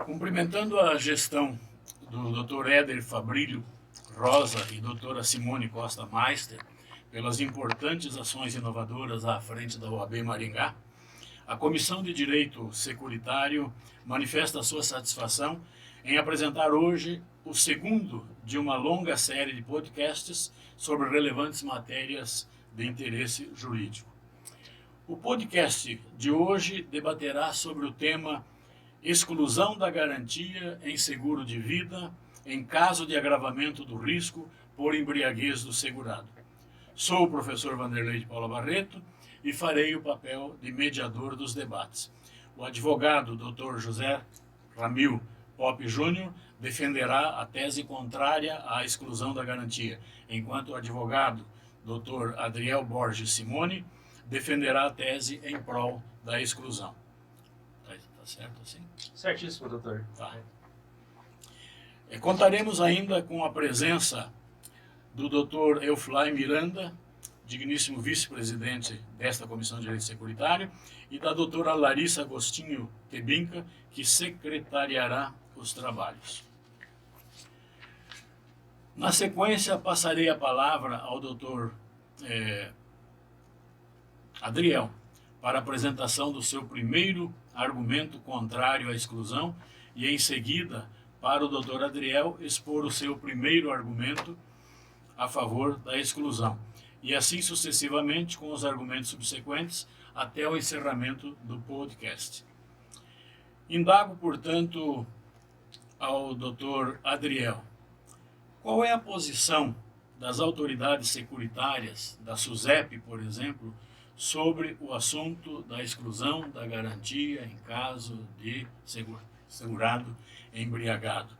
Cumprimentando a gestão do Dr. Éder Fabrílio Rosa e doutora Simone Costa Meister pelas importantes ações inovadoras à frente da OAB Maringá, a Comissão de Direito Securitário manifesta sua satisfação em apresentar hoje o segundo de uma longa série de podcasts sobre relevantes matérias de interesse jurídico. O podcast de hoje debaterá sobre o tema exclusão da garantia em seguro de vida em caso de agravamento do risco por embriaguez do segurado. Sou o professor Vanderlei de Paula Barreto e farei o papel de mediador dos debates. O advogado Dr. José Ramil Poppe Júnior defenderá a tese contrária à exclusão da garantia, enquanto o advogado Dr. Adriel Borges Simone defenderá a tese em prol da exclusão. Tá certo assim? Certíssimo, doutor. Tá. Contaremos ainda com a presença do Dr. Euflai Miranda, digníssimo vice-presidente desta Comissão de Direito Securitário, e da doutora Larissa Agostinho Tebinca, que secretariará os trabalhos. Na sequência, passarei a palavra ao doutor Adriel, para a apresentação do seu primeiro argumento contrário à exclusão, e em seguida, para o doutor Adriel expor o seu primeiro argumento a favor da exclusão, e assim sucessivamente com os argumentos subsequentes até o encerramento do podcast. Indago, portanto, ao Dr. Adriel, qual é a posição das autoridades securitárias, da SUSEP, por exemplo, sobre o assunto da exclusão da garantia em caso de segurado embriagado?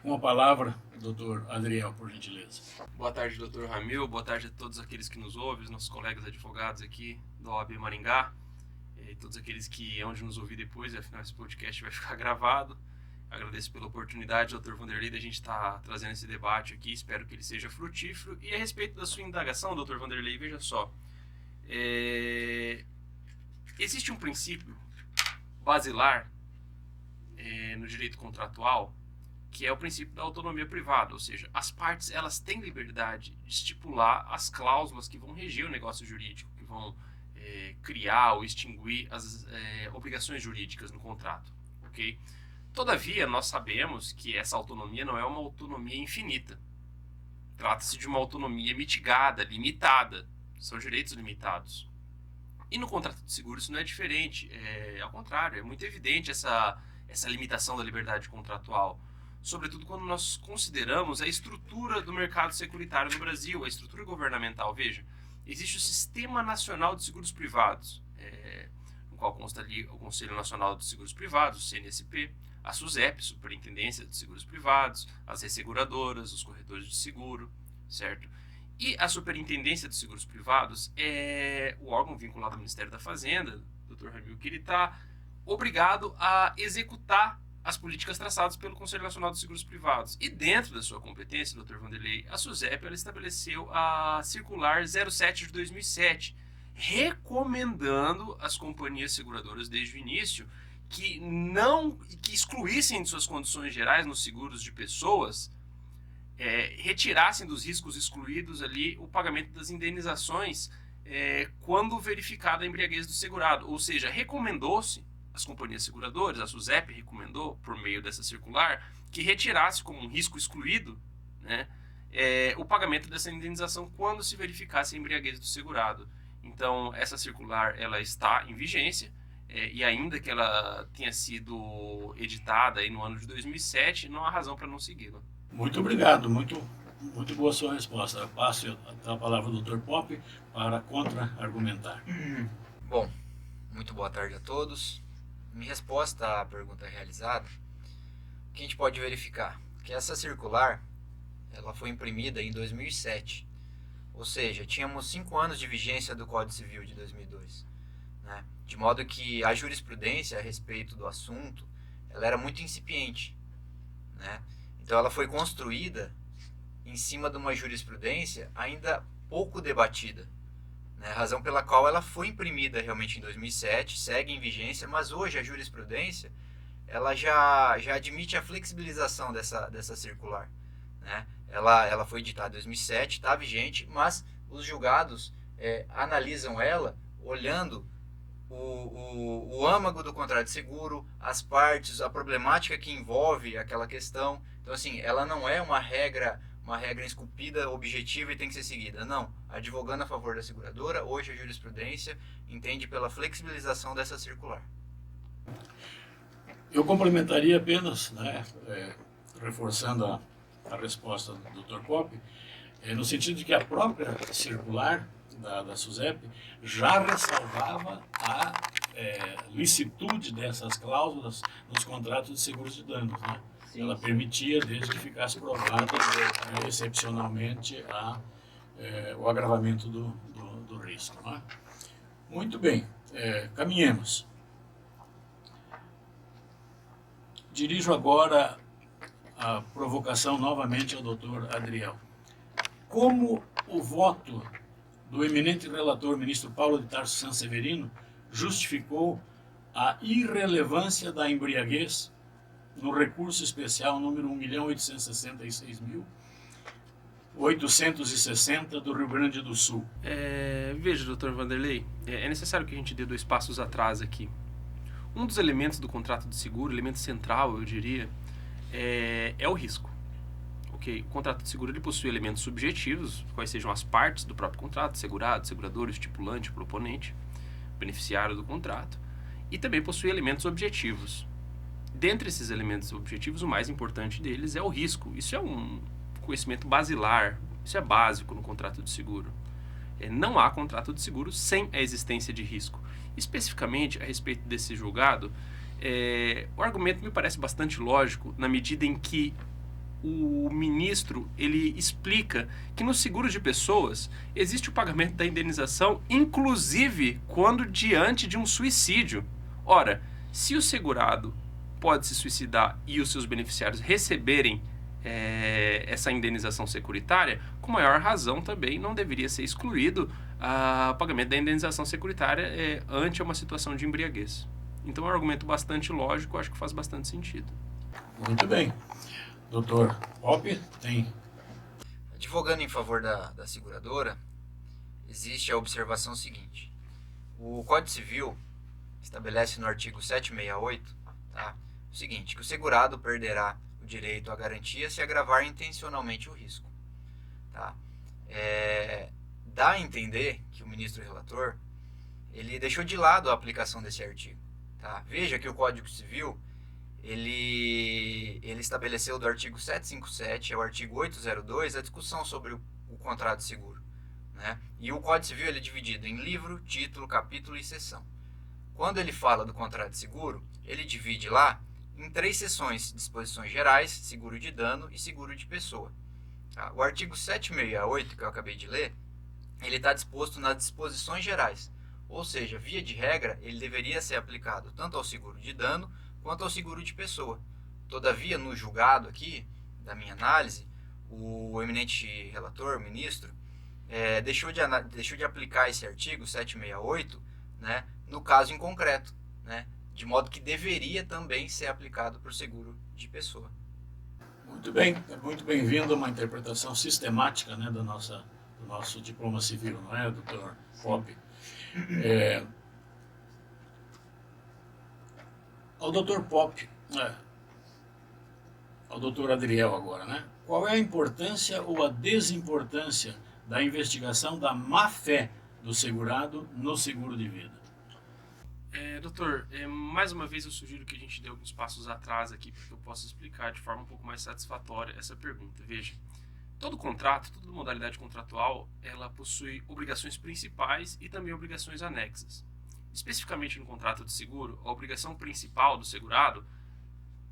Com a palavra, doutor Adriel, por gentileza. Boa tarde, doutor Ramil. Boa tarde a todos aqueles que nos ouvem, os nossos colegas advogados aqui da OAB Maringá, e todos aqueles que hão de nos ouvir depois, e afinal esse podcast vai ficar gravado. Agradeço pela oportunidade, doutor Vanderlei, de a gente estar trazendo esse debate aqui. Espero que ele seja frutífero. E a respeito da sua indagação, doutor Vanderlei, veja só. Existe um princípio basilar no direito contratual, que é o princípio da autonomia privada, ou seja, as partes elas têm liberdade de estipular as cláusulas que vão reger o negócio jurídico, que vão criar ou extinguir as obrigações jurídicas no contrato, ok? Todavia, nós sabemos que essa autonomia não é uma autonomia infinita. Trata-se de uma autonomia mitigada, limitada. São direitos limitados. E no contrato de seguro isso não é diferente. Ao contrário, é muito evidente essa limitação da liberdade contratual. Sobretudo quando nós consideramos a estrutura do mercado securitário no Brasil, a estrutura governamental. Veja, existe o Sistema Nacional de Seguros Privados, no qual consta ali o Conselho Nacional de Seguros Privados, o CNSP, a SUSEP, Superintendência de Seguros Privados, as resseguradoras, os corretores de seguro, certo? E a Superintendência de Seguros Privados é o órgão vinculado ao Ministério da Fazenda, Dr. Ramil, que ele está obrigado a executar as políticas traçadas pelo Conselho Nacional de Seguros Privados. E dentro da sua competência, Dr. Vanderlei, a SUSEP ela estabeleceu a Circular 07 de 2007, recomendando às companhias seguradoras desde o início que excluíssem de suas condições gerais nos seguros de pessoas, retirassem dos riscos excluídos ali o pagamento das indenizações quando verificada a embriaguez do segurado. Ou seja, recomendou-se às companhias seguradoras, a SUSEP recomendou, por meio dessa circular, que retirasse como um risco excluído, né, o pagamento dessa indenização quando se verificasse a embriaguez do segurado. Então, essa circular ela está em vigência, e ainda que ela tenha sido editada aí no ano de 2007, não há razão para não segui-la. Muito obrigado, muito boa sua resposta. Eu passo a palavra ao Dr. Poppe para contra-argumentar. Bom, muito boa tarde a todos. Minha resposta à pergunta realizada, o que a gente pode verificar? Que essa circular ela foi imprimida em 2007, ou seja, tínhamos 5 anos de vigência do Código Civil de 2002. Né? De modo que a jurisprudência a respeito do assunto ela era muito incipiente, né? Então ela foi construída em cima de uma jurisprudência ainda pouco debatida, né? Razão pela qual ela foi imprimida realmente em 2007, segue em vigência, mas hoje a jurisprudência ela já admite a flexibilização dessa circular, né? Ela foi editada em 2007, está vigente, mas os julgados analisam ela olhando o âmago do contrato de seguro, as partes, a problemática que envolve aquela questão. Então, assim, ela não é uma regra esculpida, objetiva e tem que ser seguida. Não. Advogando a favor da seguradora, hoje a jurisprudência entende pela flexibilização dessa circular. Eu complementaria apenas, né, reforçando a resposta do Dr. Popp, no sentido de que a própria circular da SUSEP já ressalvava a licitude dessas cláusulas nos contratos de seguros de danos, né? Ela permitia, desde que ficasse provado excepcionalmente o agravamento do risco, né? Muito bem, caminhemos. Dirijo agora a provocação novamente ao Dr. Adriel. Como o voto do eminente relator, ministro Paulo de Tarso Sanseverino, justificou a irrelevância da embriaguez no recurso especial número 1.866.860 do Rio Grande do Sul? Veja, doutor Vanderlei, é necessário que a gente dê 2 passos atrás aqui. Um dos elementos do contrato de seguro, elemento central, eu diria, é o risco. Okay? O contrato de seguro ele possui elementos subjetivos, quais sejam as partes do próprio contrato, segurado, segurador, estipulante, proponente, beneficiário do contrato, e também possui elementos objetivos. Dentre esses elementos objetivos, o mais importante deles é o risco. Isso é um conhecimento basilar, isso é básico no contrato de seguro. Não há contrato de seguro sem a existência de risco. Especificamente a respeito desse julgado, o argumento me parece bastante lógico na medida em que o ministro ele explica que no seguro de pessoas existe o pagamento da indenização, inclusive quando diante de um suicídio. Ora, se o segurado pode se suicidar e os seus beneficiários receberem essa indenização securitária, com maior razão também não deveria ser excluído o pagamento da indenização securitária ante uma situação de embriaguez. Então é um argumento bastante lógico, acho que faz bastante sentido. Muito bem. Doutor Popp, tem? Advogando em favor da seguradora, existe a observação seguinte. O Código Civil estabelece no artigo 768, tá, o seguinte, que o segurado perderá o direito à garantia se agravar intencionalmente o risco. Tá? Dá a entender que o ministro relator ele deixou de lado a aplicação desse artigo. Tá? Veja que o Código Civil ele estabeleceu do artigo 757 ao artigo 802 a discussão sobre o contrato de seguro, né? E o Código Civil ele é dividido em livro, título, capítulo e seção. Quando ele fala do contrato de seguro, ele divide lá em 3 seções: disposições gerais, seguro de dano e seguro de pessoa. Tá? O artigo 768, que eu acabei de ler, ele está disposto nas disposições gerais, ou seja, via de regra, ele deveria ser aplicado tanto ao seguro de dano quanto ao seguro de pessoa. Todavia, no julgado aqui, da minha análise, o eminente relator, o ministro, deixou de aplicar esse artigo 768, né, no caso em concreto, né, de modo que deveria também ser aplicado para o seguro de pessoa. Muito bem, é muito bem-vindo a uma interpretação sistemática, né, do nosso diploma civil, não é, doutor Popp? Ao doutor Popp, ao doutor Adriel agora, né? Qual é a importância ou a desimportância da investigação da má-fé do segurado no seguro de vida? Doutor, mais uma vez eu sugiro que a gente dê alguns passos atrás aqui para que eu possa explicar de forma um pouco mais satisfatória essa pergunta. Veja, todo contrato, toda modalidade contratual, ela possui obrigações principais e também obrigações anexas. Especificamente no contrato de seguro, a obrigação principal do segurado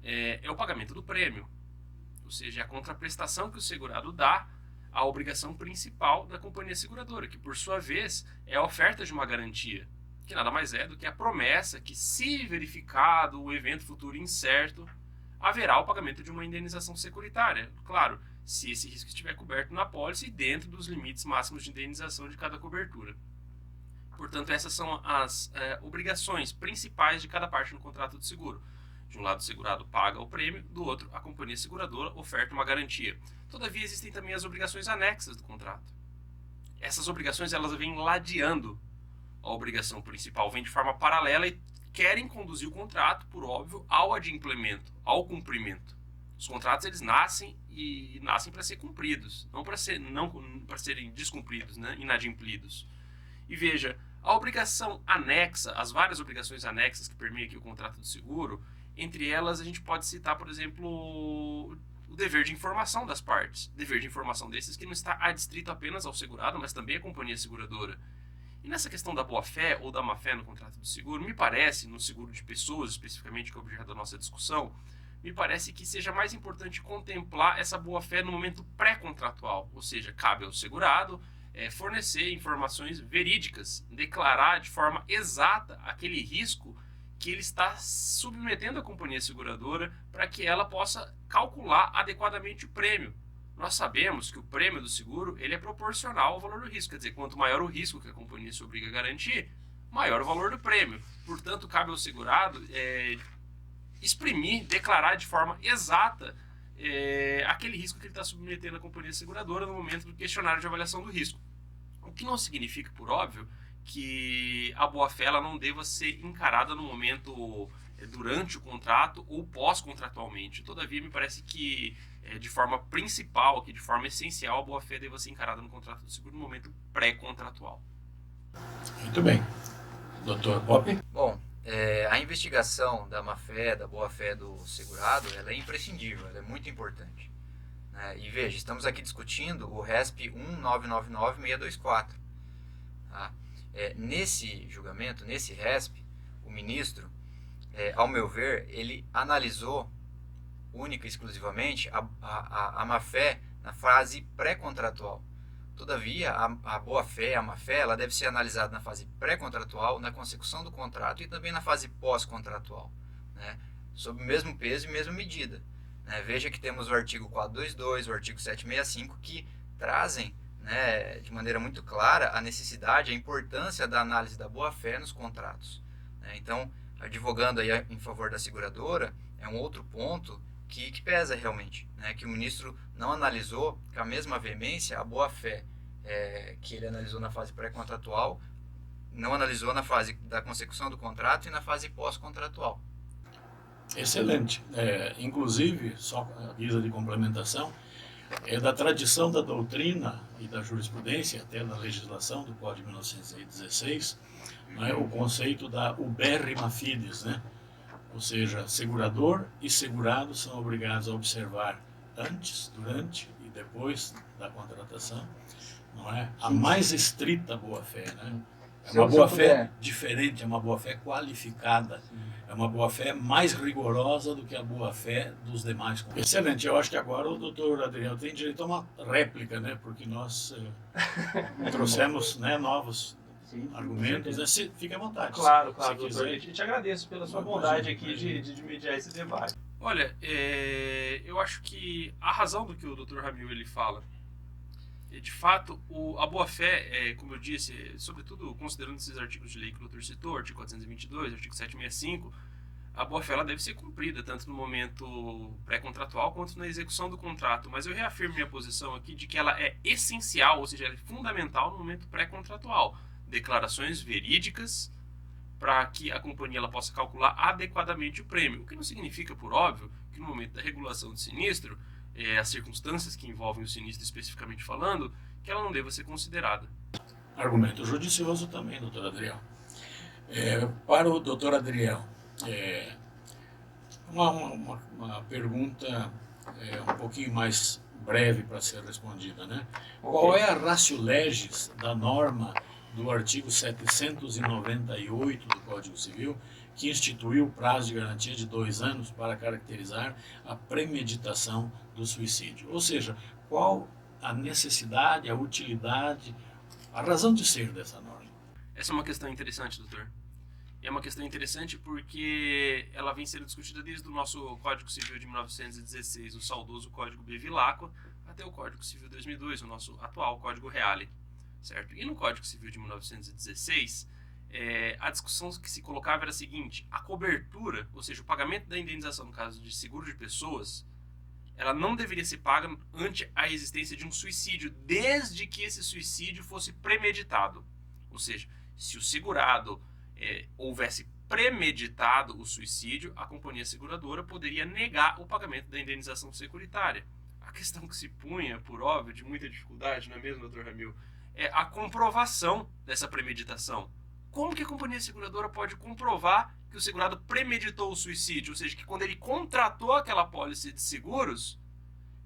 é o pagamento do prêmio, ou seja, a contraprestação que o segurado dá à obrigação principal da companhia seguradora, que por sua vez é a oferta de uma garantia, que nada mais é do que a promessa que, se verificado o evento futuro incerto, haverá o pagamento de uma indenização securitária. Claro, se esse risco estiver coberto na pólice e dentro dos limites máximos de indenização de cada cobertura. Portanto, essas são as obrigações principais de cada parte no contrato de seguro. De um lado, o segurado paga o prêmio, do outro, a companhia seguradora oferta uma garantia. Todavia, existem também as obrigações anexas do contrato. Essas obrigações elas vêm ladeando a obrigação principal, vêm de forma paralela e querem conduzir o contrato, por óbvio, ao adimplemento, ao cumprimento. Os contratos eles nascem para ser cumpridos, não para serem descumpridos, né, inadimplidos. E veja, a obrigação anexa, as várias obrigações anexas que permeiam aqui o contrato de seguro, entre elas a gente pode citar, por exemplo, o dever de informação das partes. Dever de informação desses que não está adstrito apenas ao segurado, mas também à companhia seguradora. E nessa questão da boa-fé ou da má-fé no contrato de seguro, me parece, no seguro de pessoas especificamente, que é o objeto da nossa discussão, me parece que seja mais importante contemplar essa boa-fé no momento pré-contratual, ou seja, cabe ao segurado fornecer informações verídicas, declarar de forma exata aquele risco que ele está submetendo à companhia seguradora para que ela possa calcular adequadamente o prêmio. Nós sabemos que o prêmio do seguro ele é proporcional ao valor do risco, quer dizer, quanto maior o risco que a companhia se obriga a garantir, maior o valor do prêmio. Portanto, cabe ao segurado exprimir, declarar de forma exata aquele risco que ele está submetendo à companhia seguradora no momento do questionário de avaliação do risco. O que não significa, por óbvio, que a boa-fé ela não deva ser encarada no momento durante o contrato ou pós-contratualmente. Todavia, me parece que de forma principal, aqui, de forma essencial, a boa-fé deva ser encarada no contrato de seguro no momento pré-contratual. Muito bem. Dr. Pop? Bom, a investigação da má-fé, da boa-fé do segurado, ela é imprescindível, ela é muito importante. Né? E veja, estamos aqui discutindo o RESP 1999624. Tá? Nesse julgamento, nesse RESP, o ministro, ao meu ver, ele analisou única e exclusivamente a má-fé na fase pré-contratual. Todavia, a boa-fé, a má-fé, ela deve ser analisada na fase pré-contratual, na consecução do contrato e também na fase pós-contratual, né? Sob o mesmo peso e mesma medida. Né? Veja que temos o artigo 422, o artigo 765, que trazem, né, de maneira muito clara a necessidade, a importância da análise da boa-fé nos contratos. Né? Então, advogando aí em favor da seguradora, é um outro ponto que pesa realmente, né? Que o ministro não analisou com a mesma veemência a boa-fé que ele analisou na fase pré-contratual, não analisou na fase da consecução do contrato e na fase pós-contratual. Excelente. Inclusive, só a guisa de complementação, é da tradição da doutrina e da jurisprudência, até da legislação do Código de 1916, né, o conceito da uberrima fides, né? Ou seja, segurador e segurado são obrigados a observar antes, durante e depois da contratação, não é? A mais estrita boa-fé, né? É uma boa-fé diferente, é uma boa-fé qualificada, é uma boa-fé mais rigorosa do que a boa-fé dos demais. Excelente, eu acho que agora o doutor Adriel tem direito a uma réplica, né? Porque nós trouxemos, né, novos argumentos, né? Fique à vontade. Claro, doutor. Eu te agradeço pela sua bondade aqui de mediar esse debate. Olha, eu acho que a razão do que o Dr. Ramil ele fala, de fato, a boa-fé, como eu disse, sobretudo considerando esses artigos de lei que o doutor citou, artigo 422, artigo 765, a boa-fé ela deve ser cumprida, tanto no momento pré-contratual quanto na execução do contrato. Mas eu reafirmo minha posição aqui de que ela é essencial, ou seja, ela é fundamental no momento pré-contratual. Declarações verídicas para que a companhia ela possa calcular adequadamente o prêmio. O que não significa, por óbvio, que no momento da regulação de sinistro, as circunstâncias que envolvem o sinistro especificamente falando, que ela não deva ser considerada. Argumento judicioso também, doutor Adriel. Para o doutor Adriel, uma pergunta um pouquinho mais breve para ser respondida, né? Qual é a ratio legis da norma do artigo 798 do Código Civil, que instituiu o prazo de garantia de 2 anos para caracterizar a premeditação do suicídio? Ou seja, qual a necessidade, a utilidade, a razão de ser dessa norma? Essa é uma questão interessante, doutor. É uma questão interessante porque ela vem sendo discutida desde o nosso Código Civil de 1916, o saudoso Código Bevilacqua, até o Código Civil de 2002, o nosso atual Código Reale. Certo? E no Código Civil de 1916, a discussão que se colocava era a seguinte: a cobertura, ou seja, o pagamento da indenização no caso de seguro de pessoas, ela não deveria ser paga ante a existência de um suicídio, desde que esse suicídio fosse premeditado. Ou seja, se o segurado houvesse premeditado o suicídio, a companhia seguradora poderia negar o pagamento da indenização securitária. A questão que se punha, por óbvio, de muita dificuldade, não é mesmo, Dr. Ramil, é a comprovação dessa premeditação. Como que a companhia seguradora pode comprovar que o segurado premeditou o suicídio? Ou seja, que quando ele contratou aquela pólice de seguros,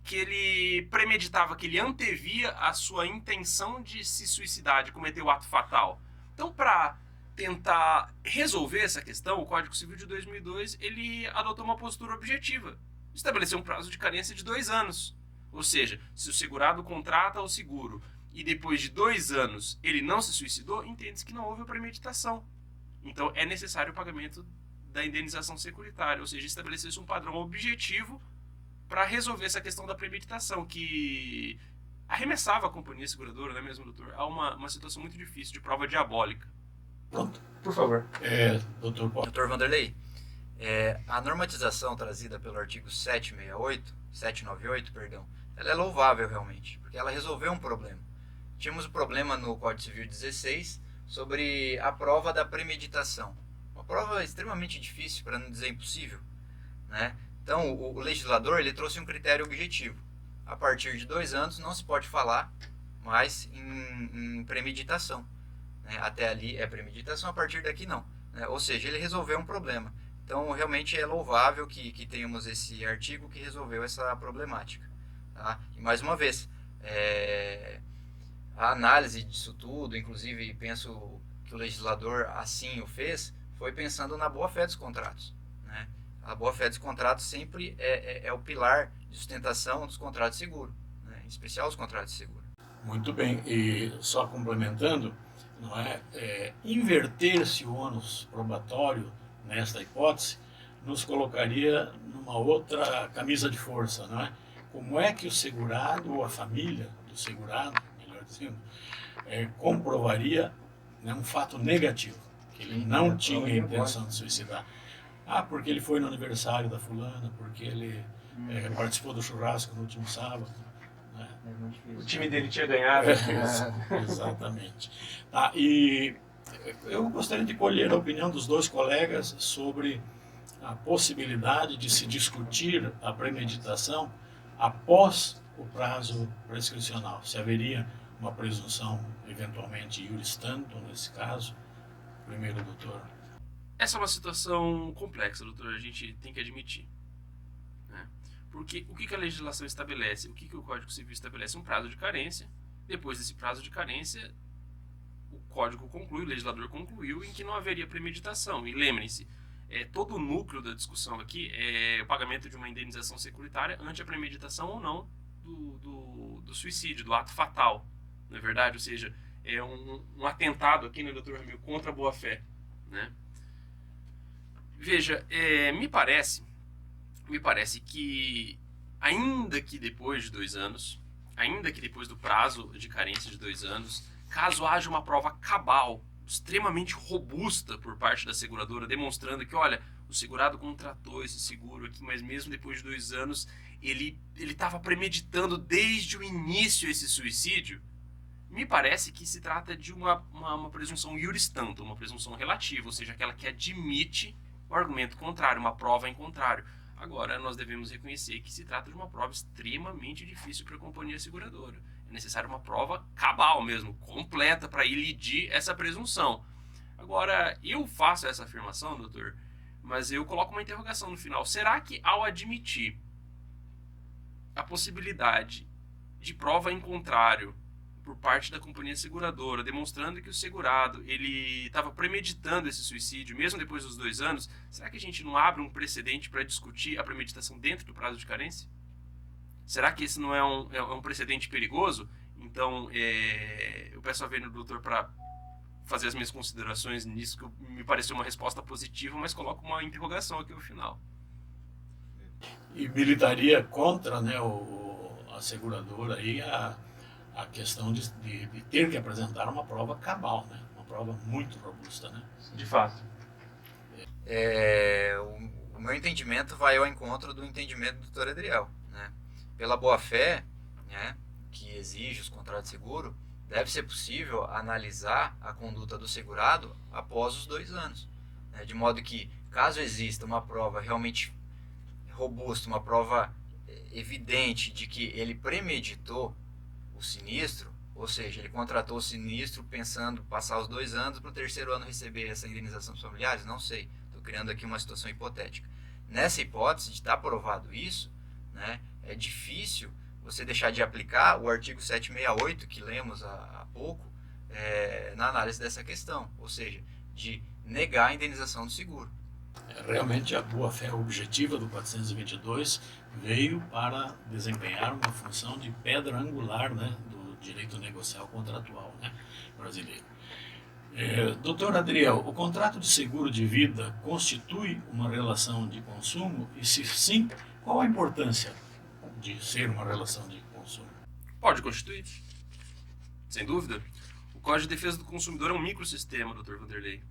que ele premeditava, que ele antevia a sua intenção de se suicidar, de cometer o ato fatal. Então, para tentar resolver essa questão, o Código Civil de 2002 ele adotou uma postura objetiva. Estabeleceu um prazo de carência de 2 anos. Ou seja, se o segurado contrata o seguro e depois de 2 anos ele não se suicidou, entende-se que não houve a premeditação. Então é necessário o pagamento da indenização securitária, ou seja, estabelecer-se um padrão objetivo para resolver essa questão da premeditação, que arremessava a companhia seguradora, não é mesmo, doutor, a uma situação muito difícil, de prova diabólica. Pronto. Por favor. Doutor Paulo. Dr. Vanderlei, a normatização trazida pelo artigo 798, perdão, ela é louvável realmente, porque ela resolveu um problema. Tínhamos um problema no Código Civil 16 sobre a prova da premeditação. Uma prova extremamente difícil, para não dizer impossível, né? Então, o legislador ele trouxe um critério objetivo. A partir de 2 anos não se pode falar mais em premeditação. Né? Até ali é premeditação, a partir daqui não. Né? Ou seja, ele resolveu um problema. Então, realmente é louvável que tenhamos esse artigo que resolveu essa problemática. Tá? E mais uma vez, a análise disso tudo, inclusive penso que o legislador assim o fez, foi pensando na boa-fé dos contratos. Né? A boa-fé dos contratos sempre é o pilar de sustentação dos contratos de seguro, né? Em especial os contratos de seguro. Muito bem, e só complementando, não inverter-se o ônus probatório nesta hipótese nos colocaria numa outra camisa de força, não é? Como é que o segurado ou a família do segurado, melhor dizendo, comprovaria, né, um fato negativo, que ele não tinha a intenção de suicidar? Porque ele foi no aniversário da fulana, porque ele participou do churrasco no último sábado. Né? O time dele tinha ganhado. Exatamente. E eu gostaria de colher a opinião dos dois colegas sobre a possibilidade de se discutir a premeditação após o prazo prescricional. Se haveria uma presunção, eventualmente, iuris tanto nesse caso. Primeiro, doutor. Essa é uma situação complexa, doutor, a gente tem que admitir. Né? Porque o que a legislação estabelece? O que o Código Civil estabelece? Um prazo de carência. Depois desse prazo de carência, o Código conclui, o legislador concluiu em que não haveria premeditação. E lembrem-se, todo o núcleo da discussão aqui é o pagamento de uma indenização securitária ante a premeditação ou não do suicídio, do ato fatal. Não é verdade? Ou seja, é um atentado aqui, né, doutor Ramil, contra a boa-fé. Né? Veja, me parece que, ainda que depois de 2 anos, ainda que depois do prazo de carência de 2 anos, caso haja uma prova cabal, extremamente robusta por parte da seguradora, demonstrando que, olha, o segurado contratou esse seguro aqui, mas mesmo depois de 2 anos, ele estava premeditando desde o início esse suicídio, me parece que se trata de uma presunção iuris tanto, uma presunção relativa, ou seja, aquela que admite o argumento contrário, uma prova em contrário. Agora, nós devemos reconhecer que se trata de uma prova extremamente difícil para a companhia seguradora. É necessária uma prova cabal mesmo, completa, para elidir essa presunção. Agora, eu faço essa afirmação, doutor, mas eu coloco uma interrogação no final. Será que, ao admitir a possibilidade de prova em contrário por parte da companhia seguradora, demonstrando que o segurado ele estava premeditando esse suicídio, mesmo depois dos 2 anos, será que a gente não abre um precedente para discutir a premeditação dentro do prazo de carência? Será que esse não é um precedente perigoso? Então, eu peço a ver no doutor para fazer as minhas considerações nisso, que me pareceu uma resposta positiva, mas coloco uma interrogação aqui no final. E militaria contra, né, a seguradora aí a questão de ter que apresentar uma prova cabal, né? Uma prova muito robusta, né? De fato. O meu entendimento vai ao encontro do entendimento do Dr. Adriel, né? Pela boa-fé, né, que exige os contratos de seguro, deve ser possível analisar a conduta do segurado após os 2 anos, né? De modo que, caso exista uma prova realmente robusta, uma prova evidente de que ele premeditou o sinistro, ou seja, ele contratou o sinistro pensando passar os 2 anos para o 3º ano receber essa indenização dos familiares, não sei, estou criando aqui uma situação hipotética. Nessa hipótese de estar provado isso, né, é difícil você deixar de aplicar o artigo 768 que lemos há pouco na análise dessa questão, ou seja, de negar a indenização do seguro. Realmente a boa-fé objetiva do 422 veio para desempenhar uma função de pedra angular, né, do direito negocial contratual, né, brasileiro. Doutor Adriel, o contrato de seguro de vida constitui uma relação de consumo? E se sim, qual a importância de ser uma relação de consumo? Pode constituir, sem dúvida. O Código de Defesa do Consumidor é um microsistema, Dr. Vanderlei.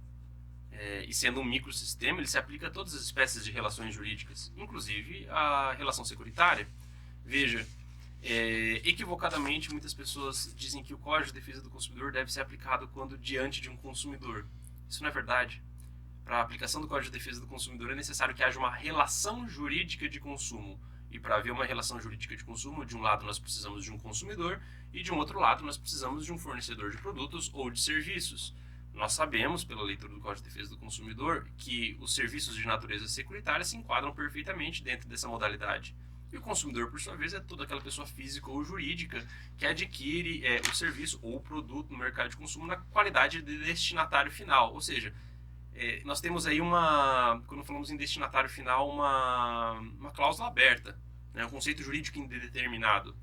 E sendo um microsistema, ele se aplica a todas as espécies de relações jurídicas, inclusive a relação securitária. Veja, equivocadamente, muitas pessoas dizem que o Código de Defesa do Consumidor deve ser aplicado quando diante de um consumidor. Isso não é verdade. Para a aplicação do Código de Defesa do Consumidor é necessário que haja uma relação jurídica de consumo. E para haver uma relação jurídica de consumo, de um lado nós precisamos de um consumidor e de um outro lado nós precisamos de um fornecedor de produtos ou de serviços. Nós sabemos, pela leitura do Código de Defesa do Consumidor, que os serviços de natureza securitária se enquadram perfeitamente dentro dessa modalidade. E o consumidor, por sua vez, é toda aquela pessoa física ou jurídica que adquire o serviço ou o produto no mercado de consumo na qualidade de destinatário final. Ou seja, nós temos aí quando falamos em destinatário final, uma cláusula aberta, né, um conceito jurídico indeterminado.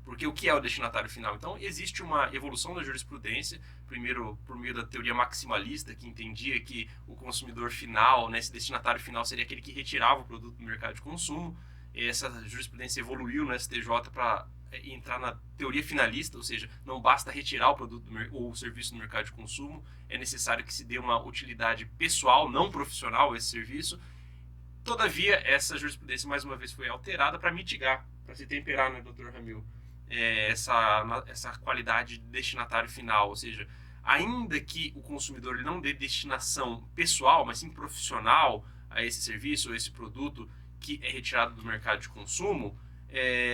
Porque o que é o destinatário final? Então, existe uma evolução da jurisprudência, primeiro por meio da teoria maximalista, que entendia que o consumidor final, né, esse destinatário final, seria aquele que retirava o produto do mercado de consumo. Essa jurisprudência evoluiu no STJ para entrar na teoria finalista, ou seja, não basta retirar o produto ou o serviço do mercado de consumo, é necessário que se dê uma utilidade pessoal, não profissional, a esse serviço. Todavia, essa jurisprudência, mais uma vez, foi alterada para mitigar, para se temperar, né, Dr. Ramil, essa qualidade de destinatário final, ou seja, ainda que o consumidor ele não dê destinação pessoal, mas sim profissional a esse serviço ou esse produto que é retirado do mercado de consumo,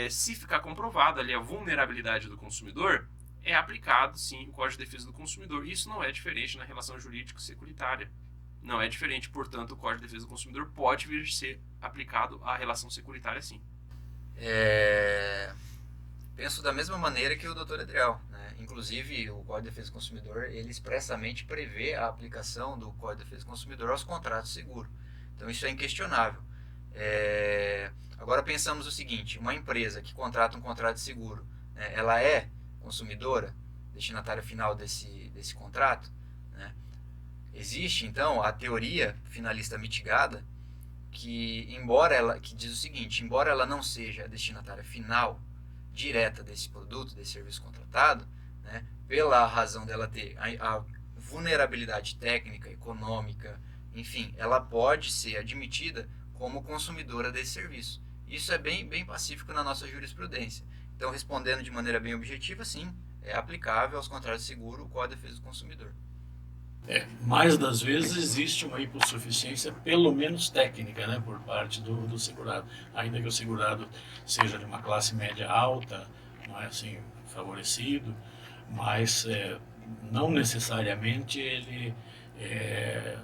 se ficar comprovada ali a vulnerabilidade do consumidor, é aplicado sim o Código de Defesa do Consumidor. Isso não é diferente na relação jurídico-securitária. Não é diferente, portanto, o Código de Defesa do Consumidor pode vir a ser aplicado à relação securitária sim. Penso da mesma maneira que o Dr. Adriel, né? Inclusive, o Código de Defesa do Consumidor, ele expressamente prevê a aplicação do Código de Defesa do Consumidor aos contratos de seguro. Então, isso é inquestionável. Agora, pensamos o seguinte, uma empresa que contrata um contrato de seguro, né, ela é consumidora, destinatária final desse contrato, né? Existe, então, a teoria finalista mitigada, que diz o seguinte, embora ela não seja a destinatária final direta desse produto, desse serviço contratado, né, pela razão dela ter a vulnerabilidade técnica, econômica, enfim, ela pode ser admitida como consumidora desse serviço. Isso é bem pacífico na nossa jurisprudência. Então, respondendo de maneira bem objetiva, sim, é aplicável aos contratos de seguro o Código de Defesa do Consumidor. Mais das vezes existe uma hipossuficiência, pelo menos técnica, né, por parte do segurado. Ainda que o segurado seja de uma classe média alta, não é assim, favorecido, mas não necessariamente ele é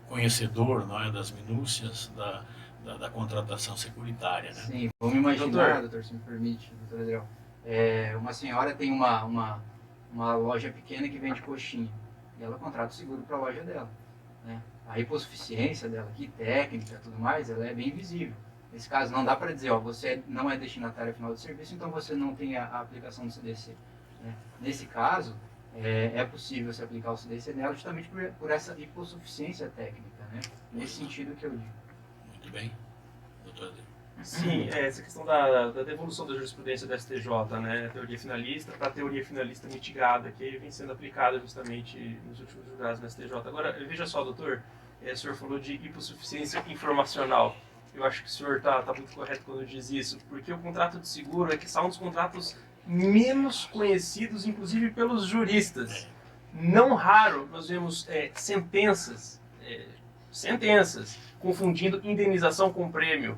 conhecedor, não é, das minúcias da contratação securitária, né? Sim, vamos imaginar, doutor, se me permite, doutor Adriel. Uma senhora tem uma loja pequena que vende coxinha. E ela contrata o seguro para a loja dela, né? A hipossuficiência dela aqui, técnica e tudo mais, ela é bem visível. Nesse caso, não dá para dizer, você não é destinatário final do serviço, então você não tem a aplicação do CDC, né? Nesse caso, é possível se aplicar o CDC nela justamente por essa hipossuficiência técnica, né? Nesse sentido que eu digo. Muito bem, doutor Sim, essa questão da devolução da jurisprudência do STJ, né, teoria finalista para a teoria finalista mitigada, que aí vem sendo aplicada justamente nos últimos julgados no STJ. Agora, veja só, doutor, o senhor falou de hipossuficiência informacional. Eu acho que o senhor está muito correto quando diz isso, porque o contrato de seguro é que são um dos contratos menos conhecidos, inclusive pelos juristas. Não raro nós vemos sentenças confundindo indenização com prêmio.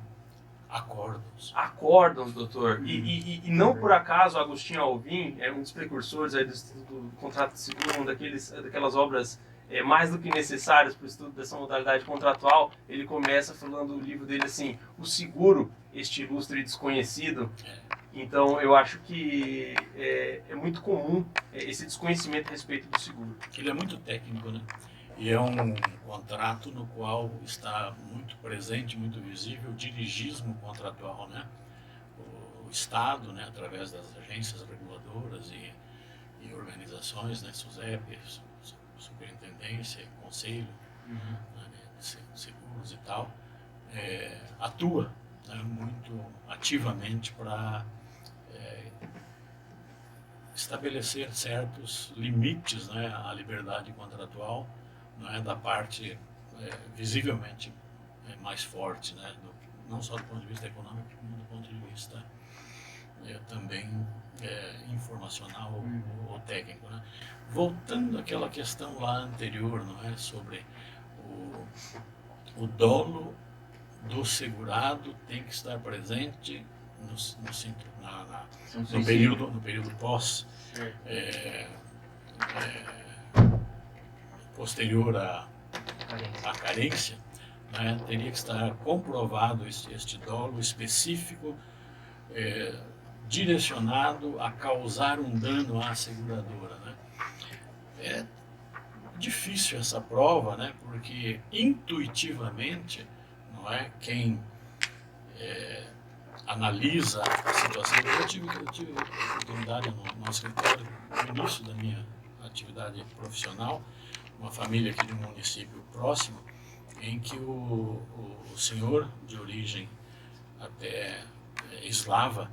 Acórdãos, doutor. E não por acaso Agostinho Alvim é um dos precursores aí do contrato de seguro, daquelas obras mais do que necessárias para o estudo dessa modalidade contratual. Ele começa falando no livro dele assim: o seguro, este ilustre desconhecido. Então eu acho que é muito comum esse desconhecimento a respeito do seguro. Ele é muito técnico, né? E é um contrato no qual está muito presente, muito visível o dirigismo contratual, né? O Estado, né, através das agências reguladoras e organizações, né, SUSEP, Superintendência, Conselho, né, de Seguros e tal, atua, né, muito ativamente para estabelecer certos limites, né, à liberdade contratual, né, da parte visivelmente mais forte, né, não só do ponto de vista econômico, como do ponto de vista também informacional ou técnico, né. Voltando àquela questão lá anterior, não é, sobre o dolo do segurado tem que estar presente no período pós, posterior à carência, né, teria que estar comprovado este dolo específico, direcionado a causar um dano à seguradora, né. É difícil essa prova, né, porque intuitivamente, não é, quem analisa a situação. Eu tive oportunidade no escritório, no início da minha atividade profissional, uma família aqui de um município próximo, em que o senhor, de origem até eslava,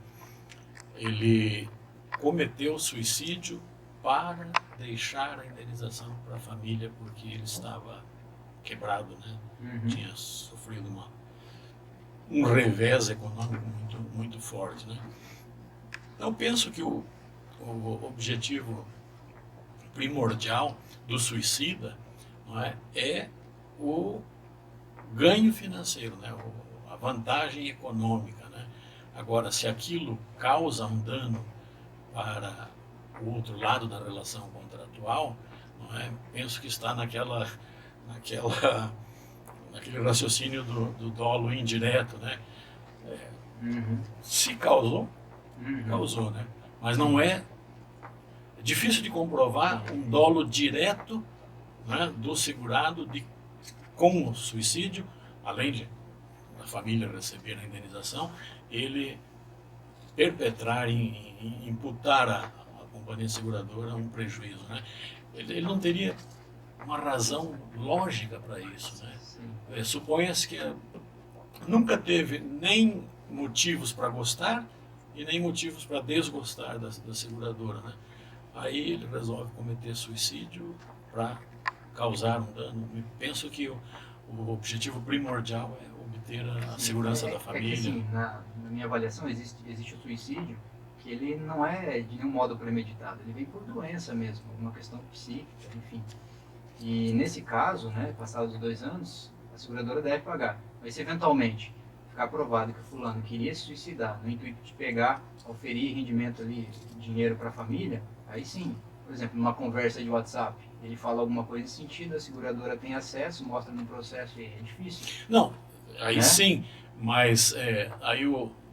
ele cometeu suicídio para deixar a indenização para a família, porque ele estava quebrado, né? Tinha sofrido um revés econômico muito forte, né? Então, penso que o objetivo primordial do suicida, não é o ganho financeiro, né? A vantagem econômica, né? Agora, se aquilo causa um dano para o outro lado da relação contratual, não é? Penso que está naquele raciocínio do dolo indireto, né? Se causou, causou, né? Mas não é difícil de comprovar um dolo direto, né, do segurado com o suicídio, além de a família receber a indenização, ele perpetrar e imputar à companhia seguradora um prejuízo, né? Ele não teria uma razão lógica para isso, né? Suponha-se que nunca teve nem motivos para gostar e nem motivos para desgostar da seguradora, né? Aí ele resolve cometer suicídio para causar um dano. Penso que o objetivo primordial é obter a segurança da família. Que, assim, na minha avaliação, existe o suicídio que ele não é de nenhum modo premeditado, ele vem por doença mesmo, uma questão psíquica, enfim. E nesse caso, né, passados 2 anos, a seguradora deve pagar. Mas se eventualmente ficar provado que o fulano queria se suicidar no intuito de pegar, oferir rendimento ali, dinheiro para a família, aí sim, por exemplo, numa conversa de WhatsApp, ele fala alguma coisa nesse sentido, a seguradora tem acesso, mostra no processo e é difícil. Não, aí né? Sim, mas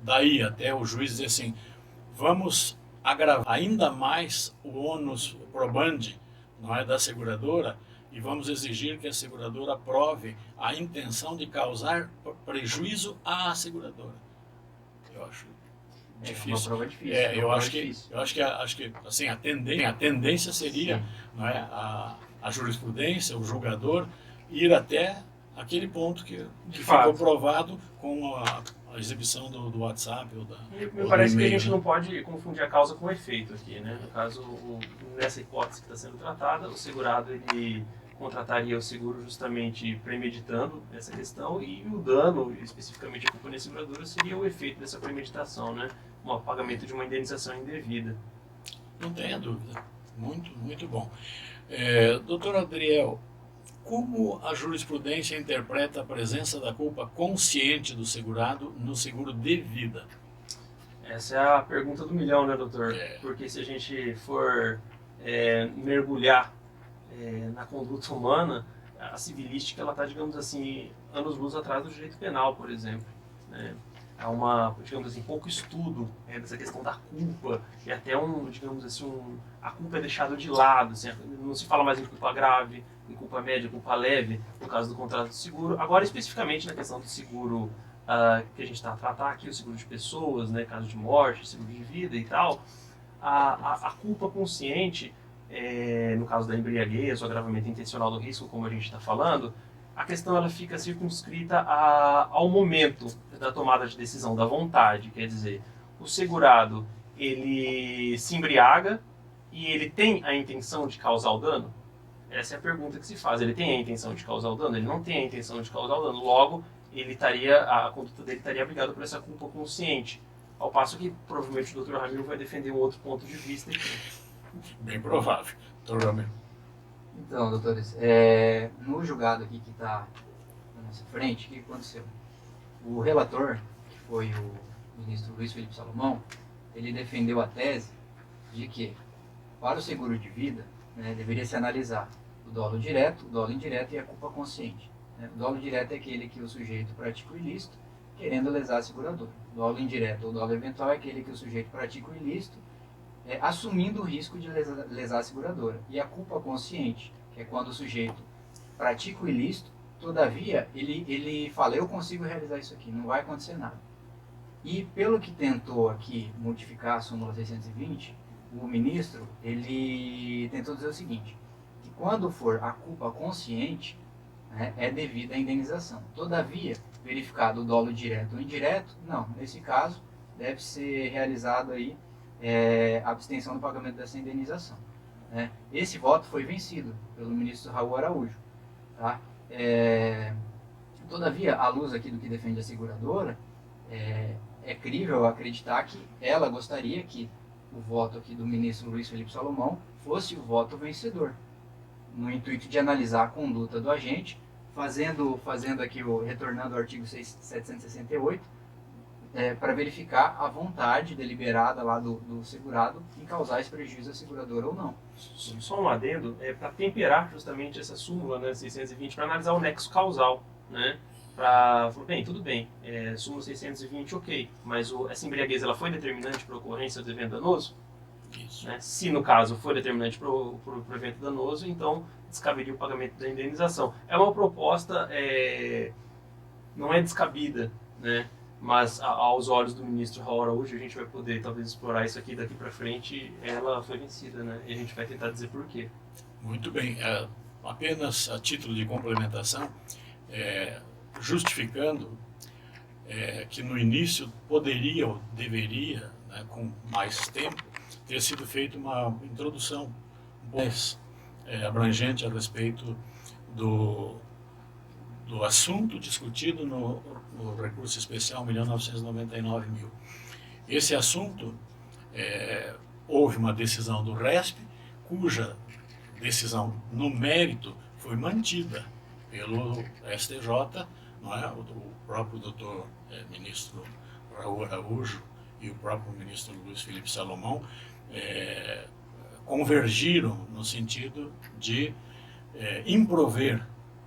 daí até o juiz dizer assim, vamos agravar ainda mais o ônus probandi, não é, da seguradora, e vamos exigir que a seguradora prove a intenção de causar prejuízo à seguradora. Eu acho difícil. Uma prova difícil. Eu acho que assim, a tendência seria, não é, a jurisprudência, o julgador, ir até aquele ponto que ficou provado com a exibição do WhatsApp ou Me ou parece do que a e-mail, gente né? não pode confundir a causa com o efeito aqui, né? No caso, nessa hipótese que está sendo tratada, o segurado ele contrataria o seguro justamente premeditando essa questão e o dano, especificamente a companhia seguradora, seria o efeito dessa premeditação, né? Um pagamento de uma indenização indevida. Não tenha dúvida. Muito, muito bom. Doutor Adriel, como a jurisprudência interpreta a presença da culpa consciente do segurado no seguro de vida? Essa é a pergunta do milhão, né, doutor? Porque se a gente for mergulhar na conduta humana, a civilística ela está, digamos assim, anos-luz atrás do direito penal, por exemplo. Né? Há uma, digamos assim, pouco estudo dessa questão da culpa e até digamos assim, a culpa é deixada de lado. Assim, não se fala mais em culpa grave, em culpa média, culpa leve, no caso do contrato de seguro. Agora, especificamente na questão do seguro que a gente está a tratar aqui, o seguro de pessoas, né, caso de morte, seguro de vida e tal, a culpa consciente, no caso da embriaguez, o agravamento intencional do risco, como a gente está falando, a questão ela fica circunscrita ao momento da tomada de decisão, da vontade. Quer dizer, o segurado ele se embriaga e ele tem a intenção de causar o dano? Essa é a pergunta que se faz. Ele tem a intenção de causar o dano? Ele não tem a intenção de causar o dano. Logo, a conduta dele estaria abrigada por essa culpa consciente. Ao passo que, provavelmente, o Dr. Ramiro vai defender um outro ponto de vista aqui. Bem provável. Dr. Ramiro. Então, doutores, no julgado aqui que está na nossa frente, o que aconteceu? O relator, que foi o ministro Luiz Felipe Salomão, ele defendeu a tese de que, para o seguro de vida, né, deveria se analisar o dolo direto, o dolo indireto e a culpa consciente. Né? O dolo direto é aquele que o sujeito pratica o ilícito, querendo lesar a seguradora. O dolo indireto ou dolo eventual é aquele que o sujeito pratica o ilícito, assumindo o risco de lesar a seguradora. E a culpa consciente, que é quando o sujeito pratica o ilícito, todavia ele fala, eu consigo realizar isso aqui, não vai acontecer nada. E pelo que tentou aqui modificar a súmula 620, o ministro, ele tentou dizer o seguinte, que quando for a culpa consciente, né, é devida à indenização. Todavia, verificado o dolo direto ou indireto, não, nesse caso, deve ser realizado aí a abstenção do pagamento dessa indenização. Né? Esse voto foi vencido pelo ministro Raul Araújo. Tá? Todavia, à luz aqui do que defende a seguradora, é crível acreditar que ela gostaria que o voto aqui do ministro Luiz Felipe Salomão fosse o voto vencedor, no intuito de analisar a conduta do agente, fazendo aqui, retornando ao artigo 768, para verificar a vontade deliberada lá do segurado em causar esse prejuízo à seguradora ou não. Só um adendo, para temperar justamente essa súmula, né, 620, para analisar o nexo causal, né? Falar, bem, tudo bem, súmula 620, ok, mas essa embriaguez ela foi determinante para a ocorrência do evento danoso? Isso. Né? Se no caso foi determinante para o evento danoso, então descaberia o pagamento da indenização. É uma proposta, não é descabida, né? Mas aos olhos do ministro Raul Araújo, a gente vai poder talvez explorar isso aqui daqui para frente, ela foi vencida, né? E a gente vai tentar dizer por quê. Muito bem. Apenas a título de complementação, justificando que no início poderia ou deveria, né, com mais tempo, ter sido feita uma introdução mais abrangente a respeito do assunto discutido no recurso especial 1.999.000. Esse assunto, houve uma decisão do RESP, cuja decisão no mérito foi mantida pelo STJ, não é? O próprio doutor ministro Raul Araújo e o próprio ministro Luiz Felipe Salomão convergiram no sentido de improver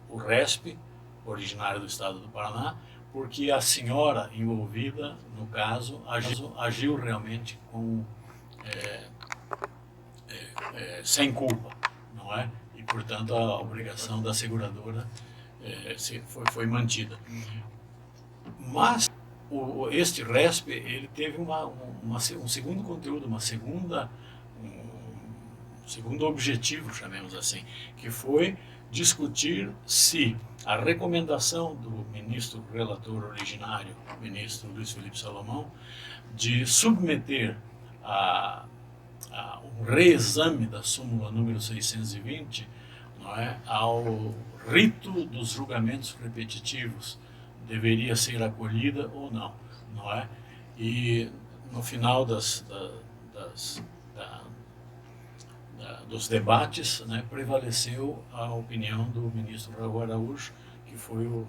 o RESP, originário do estado do Paraná, porque a senhora envolvida no caso agiu realmente sem culpa, não é? E portanto a obrigação da seguradora foi mantida. Mas este RESP ele teve um segundo conteúdo, um segundo objetivo, chamemos assim, que foi discutir se a recomendação do ministro relator originário, ministro Luiz Felipe Salomão, de submeter a um reexame da súmula número 620, não é, ao rito dos julgamentos repetitivos, deveria ser acolhida ou não, não é? E no final dos debates, né, prevaleceu a opinião do ministro Raul Araújo, que foi o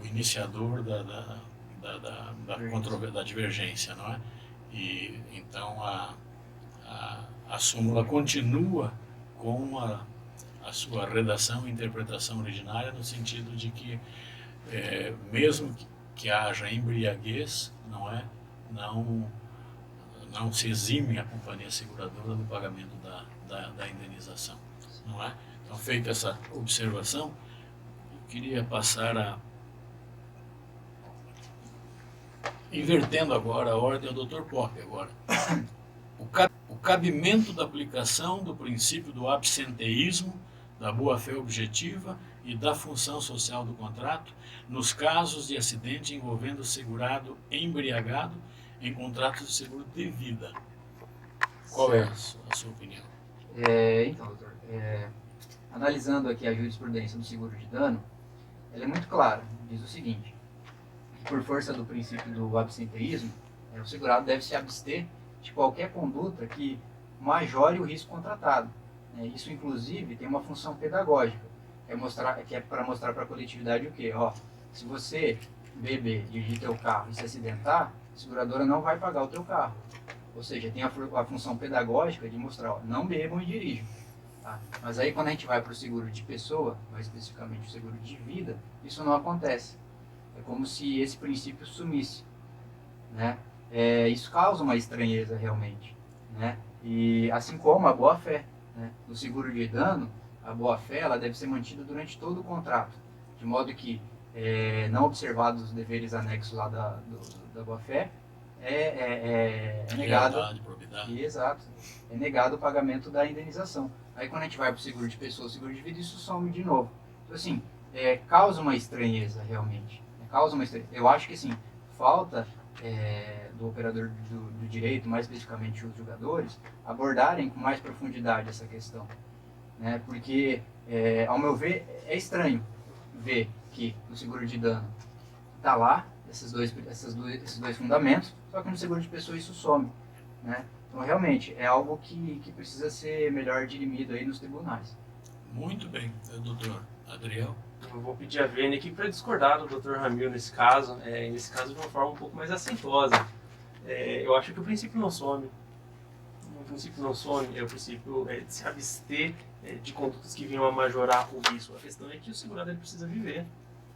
iniciador da divergência, não é? E então a súmula continua com a sua redação e interpretação originária, no sentido de que mesmo que haja embriaguez, não é, não se exime a companhia seguradora do pagamento da indenização, não é? Então, feita essa observação, eu queria passar invertendo agora a ordem ao Dr. Poppe agora. O cabimento da aplicação do princípio do absenteísmo, da boa-fé objetiva e da função social do contrato nos casos de acidente envolvendo o segurado embriagado em contratos de seguro de vida. Qual é a sua opinião? Então, doutor, analisando aqui a jurisprudência do seguro de dano, ela é muito clara, diz o seguinte: por força do princípio do absenteísmo, o segurado deve se abster de qualquer conduta que majore o risco contratado. Isso, inclusive, tem uma função pedagógica, que é para mostrar para a coletividade o quê? Se você beber, dirigir teu carro e se acidentar, a seguradora não vai pagar o teu carro. Ou seja, tem a função pedagógica de mostrar, não bebam e dirijam. Tá? Mas aí quando a gente vai para o seguro de pessoa, mais especificamente o seguro de vida, isso não acontece. É como se esse princípio sumisse, né? Isso causa uma estranheza realmente, né? E assim como a boa-fé, né? No seguro de dano, a boa-fé ela deve ser mantida durante todo o contrato, de modo que, não observados os deveres anexos lá da boa-fé, é negado, exato, é negado o pagamento da indenização. Aí quando a gente vai para o seguro de pessoa, o seguro de vida, isso some de novo. Então assim, causa uma estranheza realmente. Eu acho que assim, falta do operador do direito, mais especificamente os julgadores, abordarem com mais profundidade essa questão, né? Porque, ao meu ver, é estranho ver que no seguro de dano está lá esses dois fundamentos, só que no seguro de pessoa isso some, né? Então, realmente, é algo que precisa ser melhor dirimido aí nos tribunais. Muito bem, doutor Adriel. Eu vou pedir a Vênia aqui para discordar do Dr. Ramil nesse caso de uma forma um pouco mais acentuosa. Eu acho que o princípio não some. O princípio não some, é o princípio de se abster de condutas que venham a majorar o risco. A questão é que o segurado ele precisa viver,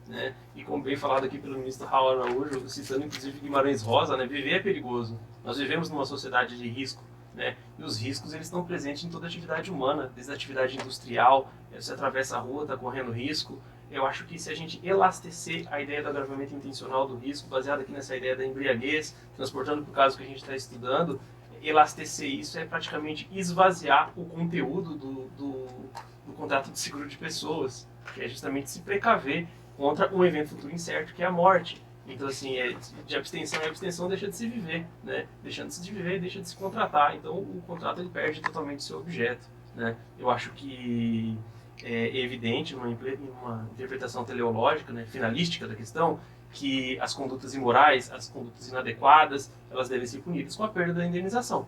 né? E como bem falado aqui pelo ministro Raul Araújo, citando inclusive Guimarães Rosa, né? Viver é perigoso. Nós vivemos numa sociedade de risco, né? E os riscos eles estão presentes em toda atividade humana, desde a atividade industrial, você atravessa a rua, está correndo risco. Eu acho que se a gente elastecer a ideia do agravamento intencional do risco, baseado aqui nessa ideia da embriaguez, transportando para o caso que a gente está estudando, elastecer isso é praticamente esvaziar o conteúdo do contrato de seguro de pessoas, que é justamente se precaver contra um evento futuro incerto, que é a morte. Então, assim, de abstenção em abstenção deixa de se viver, né? Deixando-se de viver, deixa de se contratar. Então, o contrato ele perde totalmente seu objeto, né? Eu acho que é evidente, numa interpretação teleológica, né, finalística da questão, que as condutas imorais, as condutas inadequadas, elas devem ser punidas com a perda da indenização.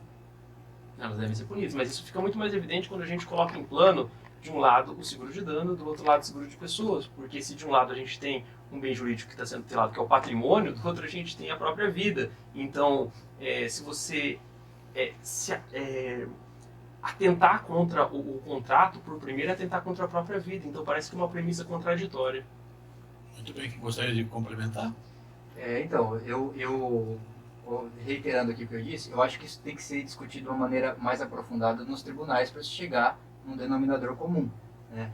Elas devem ser punidas, mas isso fica muito mais evidente quando a gente coloca em plano, de um lado, o seguro de dano, do outro lado, o seguro de pessoas. Porque se de um lado a gente tem um bem jurídico que está sendo tutelado, que é o patrimônio, do outro a gente tem a própria vida. Então, se você atentar contra o contrato, por primeiro, é atentar contra a própria vida. Então, parece que é uma premissa contraditória. Muito bem, gostaria de complementar? Então, eu reiterando aqui o que eu disse, eu acho que isso tem que ser discutido de uma maneira mais aprofundada nos tribunais para se chegar num denominador comum, né?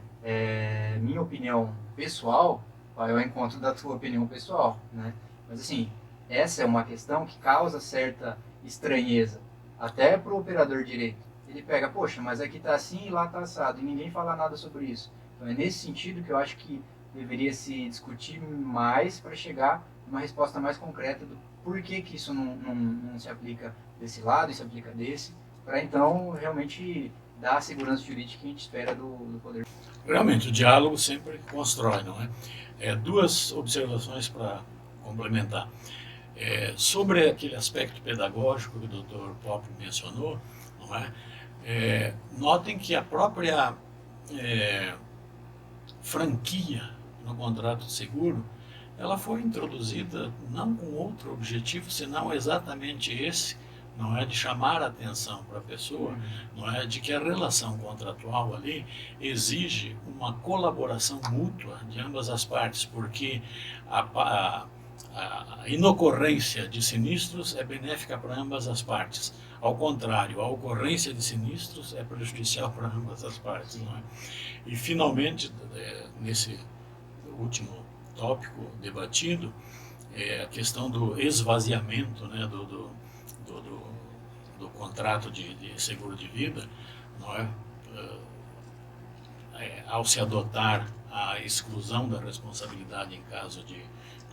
Minha opinião pessoal vai ao encontro da tua opinião pessoal, né? Mas assim, essa é uma questão que causa certa estranheza, até para o operador de direito. Ele pega, poxa, mas aqui está assim e lá está assado, e ninguém fala nada sobre isso. Então é nesse sentido que eu acho que deveria se discutir mais para chegar a uma resposta mais concreta do porquê que isso não se aplica desse lado e se aplica desse, para então realmente dar a segurança jurídica que a gente espera do Poder. Realmente, o diálogo sempre constrói, não é? Duas observações para complementar. Sobre aquele aspecto pedagógico que o Dr. Pop mencionou, não é? Notem que a própria franquia no contrato de seguro, ela foi introduzida não com outro objetivo, senão exatamente esse, não é, de chamar a atenção para a pessoa, não é, de que a relação contratual ali exige uma colaboração mútua de ambas as partes, porque a inocorrência de sinistros é benéfica para ambas as partes. Ao contrário, a ocorrência de sinistros é prejudicial para ambas as partes, não é? E finalmente, nesse último tópico debatido, a questão do esvaziamento, né, do contrato de seguro de vida, não é? Ao se adotar a exclusão da responsabilidade em caso de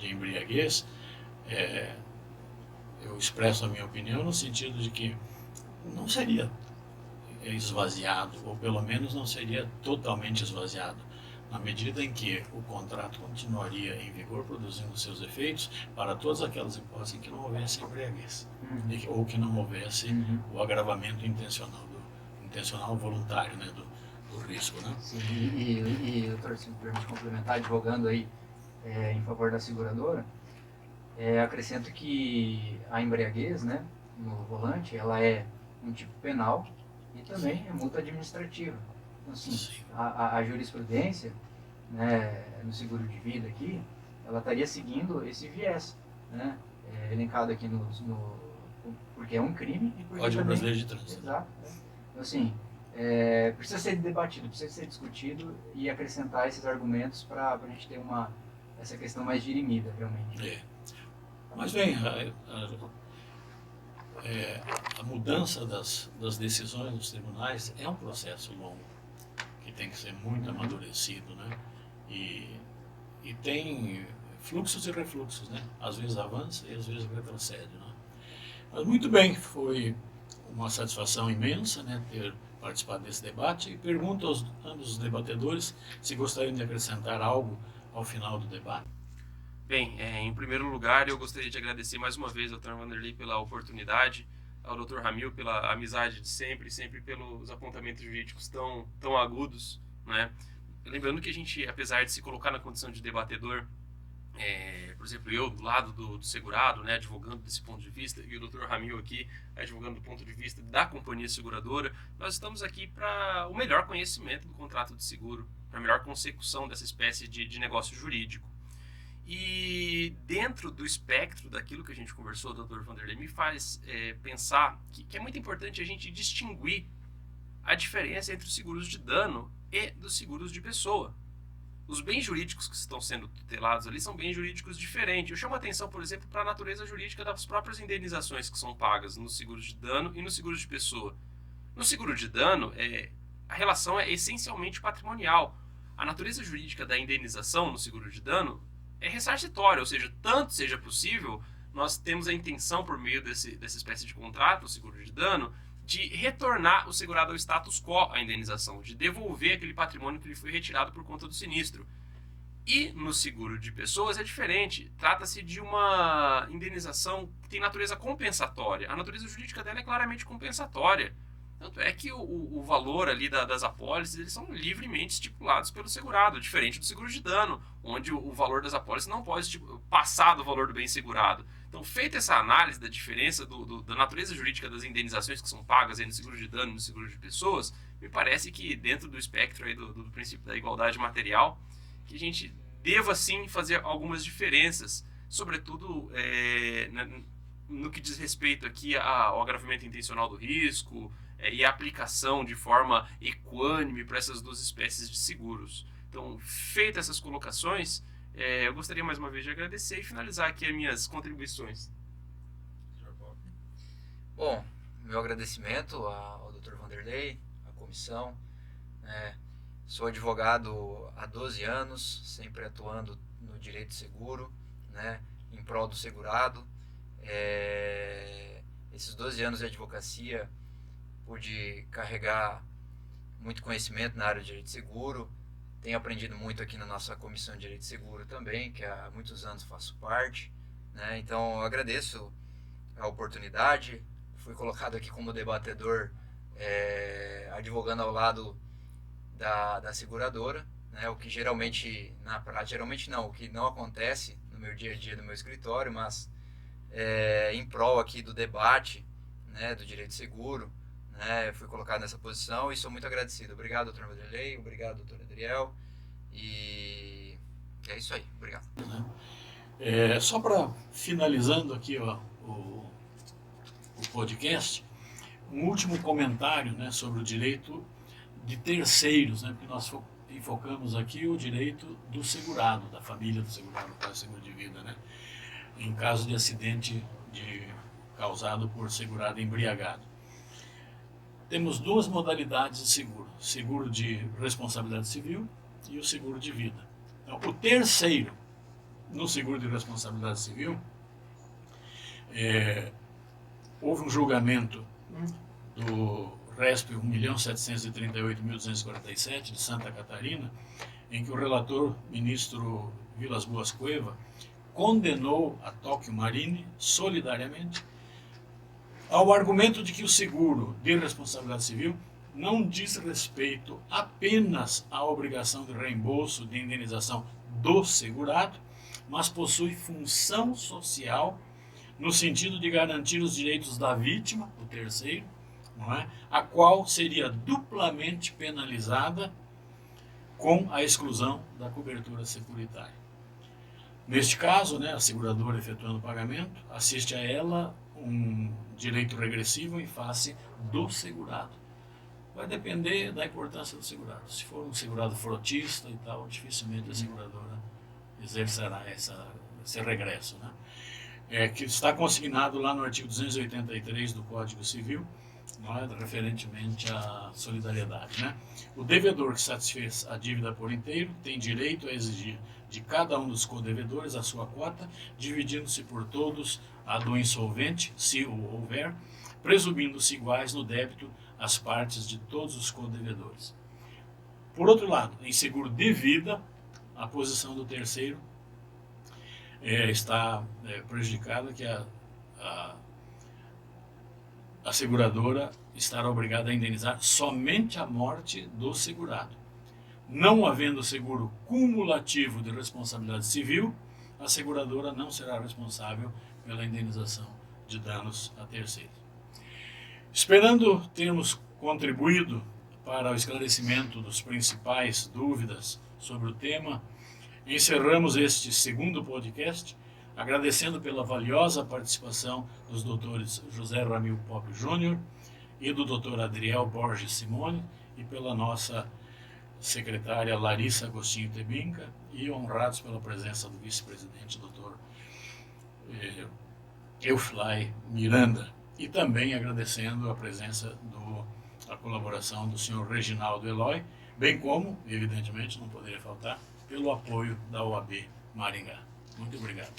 embriaguez, eu expresso a minha opinião no sentido de que não seria esvaziado, ou pelo menos não seria totalmente esvaziado, na medida em que o contrato continuaria em vigor, produzindo seus efeitos para todas aquelas hipóteses em que não houvesse embriaguez, ou que não houvesse o agravamento intencional voluntário, né, do risco, né? Sim, e doutor, se me permite complementar, advogando aí em favor da seguradora, acrescento que a embriaguez, né, no volante, ela é um tipo penal e também é multa administrativa. Então, assim, a jurisprudência, né, no seguro de vida aqui, ela estaria seguindo esse viés, né, elencado aqui porque é um crime e porque Código também... Brasileiro de Trânsito. Exato. Então, assim, precisa ser debatido, precisa ser discutido e acrescentar esses argumentos para a gente ter essa questão mais dirimida, realmente. Mas bem, a mudança das decisões dos tribunais é um processo longo, que tem que ser muito amadurecido, né? E tem fluxos e refluxos, né? Às vezes avança e às vezes retrocede, né? Mas muito bem, foi uma satisfação imensa, né, ter participado desse debate, e pergunto aos ambos os debatedores se gostariam de acrescentar algo ao final do debate. Bem, em primeiro lugar, eu gostaria de agradecer mais uma vez ao Dr. Vanderlei pela oportunidade, ao Dr. Ramil pela amizade de sempre pelos apontamentos jurídicos tão agudos, né? Lembrando que a gente, apesar de se colocar na condição de debatedor, por exemplo, eu do lado do segurado, né, advogando desse ponto de vista, e o Dr. Ramil aqui advogando do ponto de vista da companhia seguradora, nós estamos aqui para o melhor conhecimento do contrato de seguro, para a melhor consecução dessa espécie de negócio jurídico. E dentro do espectro daquilo que a gente conversou, o Dr. Vanderlei me faz pensar que é muito importante a gente distinguir a diferença entre os seguros de dano e dos seguros de pessoa. Os bens jurídicos que estão sendo tutelados ali são bens jurídicos diferentes. Eu chamo a atenção, por exemplo, para a natureza jurídica das próprias indenizações que são pagas nos seguros de dano e nos seguros de pessoa. No seguro de dano, a relação é essencialmente patrimonial. A natureza jurídica da indenização no seguro de dano é ressarcitória, ou seja, tanto seja possível, nós temos a intenção, por meio dessa espécie de contrato, o seguro de dano, de retornar o segurado ao status quo, a indenização, de devolver aquele patrimônio que lhe foi retirado por conta do sinistro. E no seguro de pessoas é diferente, trata-se de uma indenização que tem natureza compensatória. A natureza jurídica dela é claramente compensatória. Tanto é que o valor ali das apólices, eles são livremente estipulados pelo segurado, diferente do seguro de dano, onde o valor das apólices não pode passar do valor do bem segurado. Então, feita essa análise da diferença da natureza jurídica das indenizações que são pagas aí no seguro de dano e no seguro de pessoas, me parece que dentro do espectro aí do princípio da igualdade material, que a gente deva sim fazer algumas diferenças, sobretudo no que diz respeito aqui ao agravamento intencional do risco, e a aplicação de forma equânime para essas duas espécies de seguros. Então, feitas essas colocações, eu gostaria mais uma vez de agradecer e finalizar aqui as minhas contribuições. Bom, meu agradecimento ao Dr. Vanderlei, à comissão, Sou advogado há 12 anos, sempre atuando no direito seguro, né, em prol do segurado. Esses 12 anos de advocacia pude carregar muito conhecimento na área de direito seguro. Tenho aprendido muito aqui na nossa comissão de direito seguro também, que há muitos anos faço parte, né? Então eu agradeço a oportunidade. Fui colocado aqui como debatedor, advogando ao lado da seguradora, né? O que geralmente na prática, geralmente não, o que não acontece no meu dia a dia no meu escritório, mas em prol aqui do debate, né, do direito seguro, né, fui colocado nessa posição e sou muito agradecido. Obrigado, doutor Vanderlei, obrigado, doutor Adriel, e é isso aí, obrigado. Só para finalizando aqui o podcast, um último comentário, né, sobre o direito de terceiros, né, porque nós enfocamos aqui o direito do segurado, da família do segurado, para o seguro de vida, né, em caso de acidente causado por segurado embriagado. Temos duas modalidades de seguro: seguro de responsabilidade civil e o seguro de vida. Então, o terceiro no seguro de responsabilidade civil, houve um julgamento do RESP 1.738.247 de Santa Catarina, em que o relator, ministro Vilas Boas Cueva, condenou a Tokio Marine solidariamente ao argumento de que o seguro de responsabilidade civil não diz respeito apenas à obrigação de reembolso de indenização do segurado, mas possui função social no sentido de garantir os direitos da vítima, o terceiro, não é? A qual seria duplamente penalizada com a exclusão da cobertura securitária. Neste caso, né, a seguradora efetuando o pagamento, assiste a ela um direito regressivo em face do segurado. Vai depender da importância do segurado. Se for um segurado frotista e tal, dificilmente a seguradora exercerá esse regresso, né? Que está consignado lá no artigo 283 do Código Civil, referentemente à solidariedade, né? O devedor que satisfez a dívida por inteiro tem direito a exigir de cada um dos codevedores a sua quota, dividindo-se por todos a do insolvente, se o houver, presumindo-se iguais no débito as partes de todos os codevedores. Por outro lado, em seguro de vida, a posição do terceiro está prejudicada, que a seguradora estará obrigada a indenizar somente a morte do segurado. Não havendo seguro cumulativo de responsabilidade civil, a seguradora não será responsável pela indenização de danos a terceiros. Esperando termos contribuído para o esclarecimento dos principais dúvidas sobre o tema, encerramos este segundo podcast, agradecendo pela valiosa participação dos doutores José Ramil Pop Júnior e do doutor Adriel Borges Simone, e pela nossa secretária Larissa Agostinho Tebinca, e honrados pela presença do vice-presidente, doutor Euflai Miranda, e também agradecendo a presença a colaboração do senhor Reginaldo Eloy, bem como, evidentemente, não poderia faltar, pelo apoio da OAB Maringá. Muito obrigado.